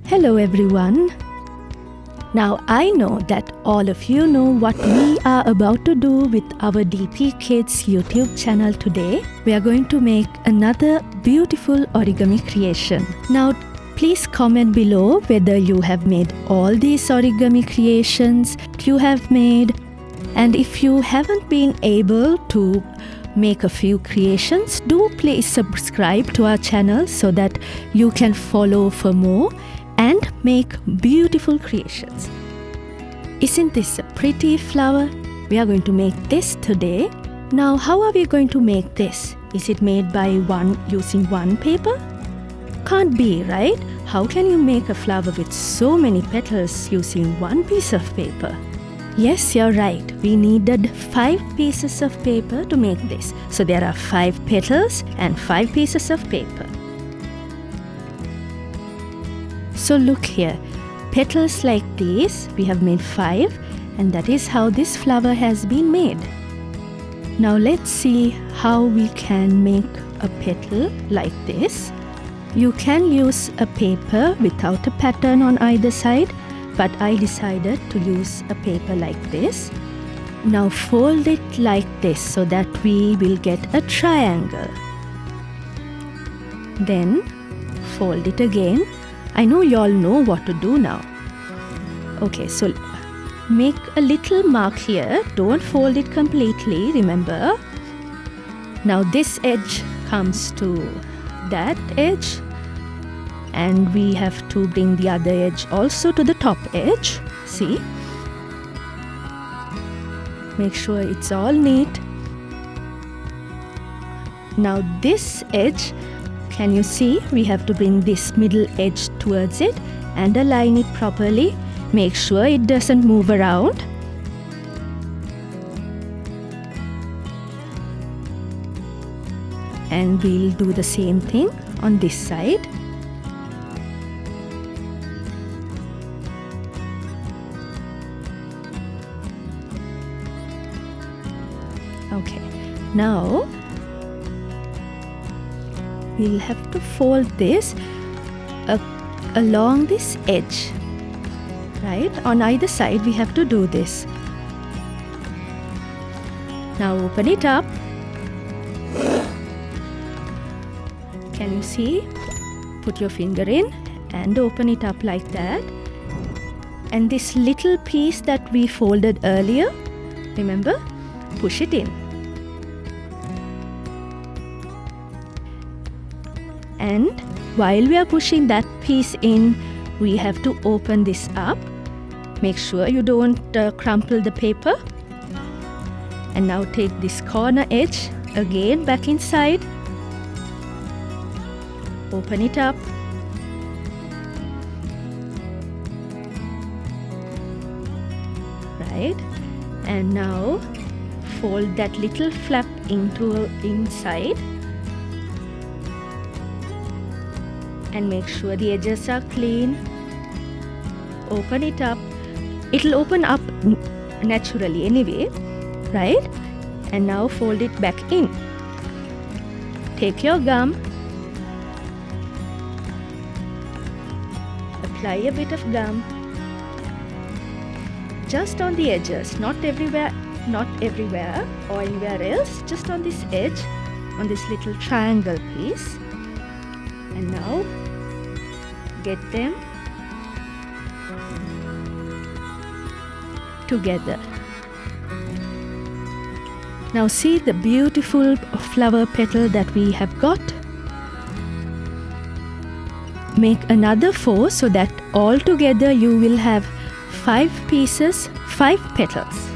Hello everyone. Now I know that all of you know what we are about to do with our DP Kids YouTube channel today. We are going to make another beautiful origami creation. Now please comment below whether you have made all these origami creations you have made, and if you haven't been able to make a few creations, do please subscribe to our channel so that you can follow for more and make beautiful creations. Isn't this a pretty flower? We are going to make this today. Now how are we going to make this? Is it made by using one paper? Can't be, right? How can you make a flower with so many petals using one piece of paper? Yes, you're right. We needed 5 pieces of paper to make this. So there are 5 petals and 5 pieces of paper. So look here, petals like these, we have made 5, and that is how this flower has been made. Now let's see how we can make a petal like this. You can use a paper without a pattern on either side, but I decided to use a paper like this. Now fold it like this so that we will get a triangle. Then fold it again. I know you all know what to do now. Okay, so make a little mark here. Don't fold it completely, remember. Now this edge comes to that edge, and we have to bring the other edge also to the top edge. See? Make sure it's all neat. Now this edge, can you see? We have to bring this middle edge towards it and align it properly. Make sure it doesn't move around. And we'll do the same thing on this side. Okay, now we'll have to fold this along this edge, right? On either side we have to do this. Now open it up. Can you see? Put your finger in and open it up like that. And this little piece that we folded earlier, remember? Push it in. And while we are pushing that piece in, we have to open this up. Make sure you don't crumple the paper. And now take this corner edge again back inside. Open it up. Right? And now fold that little flap into inside. And make sure the edges are clean. Open it up. It'll open up naturally anyway, right? And now fold it back in. Take your gum. Apply a bit of gum. Just on the edges, not everywhere or anywhere else, just on this edge, on this little triangle piece. And now get them together. Now see the beautiful flower petal that we have got. Make another 4 so that all together you will have 5 pieces, 5 petals.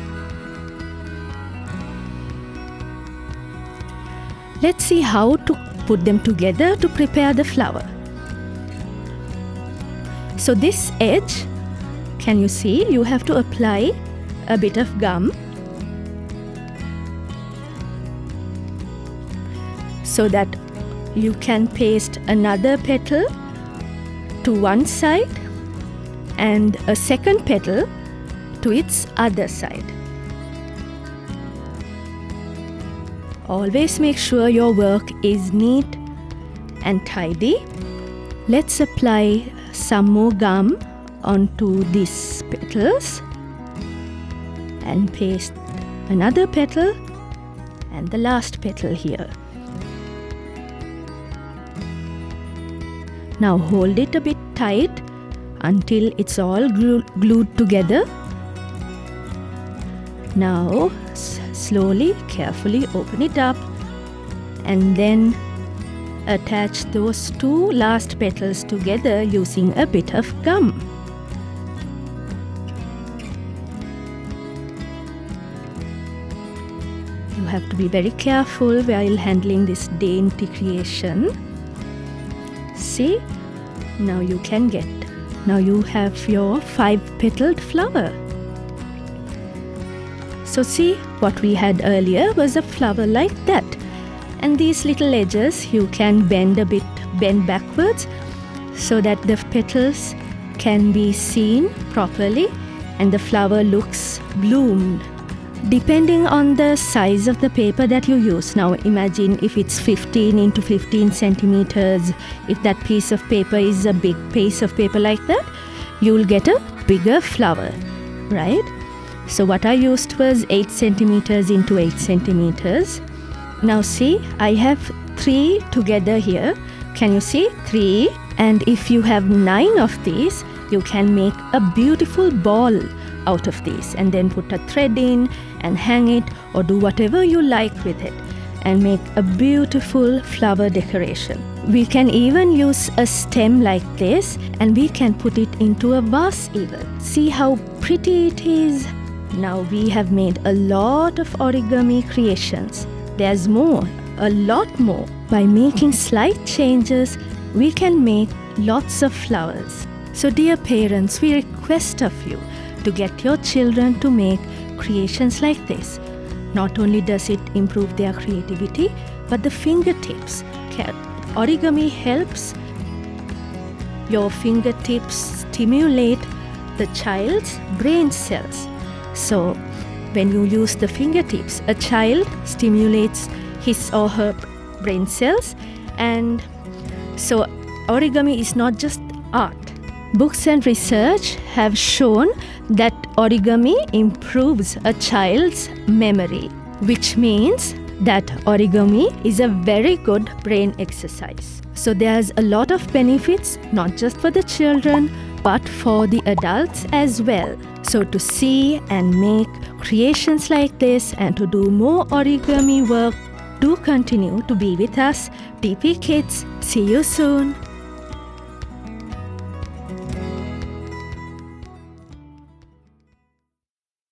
Let's see how to put them together to prepare the flower. So this edge, can you see? You have to apply a bit of gum so that you can paste another petal to one side and a second petal to its other side. Always make sure your work is neat and tidy. Let's apply some more gum onto these petals and paste another petal and the last petal here. Now hold it a bit tight until it's all glued together. Now slowly, carefully open it up and then attach those two last petals together using a bit of gum. You have to be very careful while handling this dainty creation. See, now you have your 5-petaled flower. So see, what we had earlier was a flower like that. And these little edges you can bend backwards so that the petals can be seen properly and the flower looks bloomed. Depending on the size of the paper that you use. Now imagine if it's 15 into 15 centimeters. If that piece of paper is a big piece of paper like that, you'll get a bigger flower, right? So what I used was 8 centimeters into 8 centimeters. Now see, I have 3 together here. Can you see? 3. And if you have 9 of these, you can make a beautiful ball out of these and then put a thread in and hang it or do whatever you like with it and make a beautiful flower decoration. We can even use a stem like this and we can put it into a vase even. See how pretty it is? Now we have made a lot of origami creations. There's more, a lot more. By making slight changes, we can make lots of flowers. So dear parents, we request of you to get your children to make creations like this. Not only does it improve their creativity, but the fingertips. Origami helps your fingertips stimulate the child's brain cells. So when you use the fingertips, a child stimulates his or her brain cells, and so origami is not just art. Books and research have shown that origami improves a child's memory, which means that origami is a very good brain exercise. So there's a lot of benefits, not just for the children, but for the adults as well. So to see and make creations like this and to do more origami work, do continue to be with us. DP Kids, see you soon.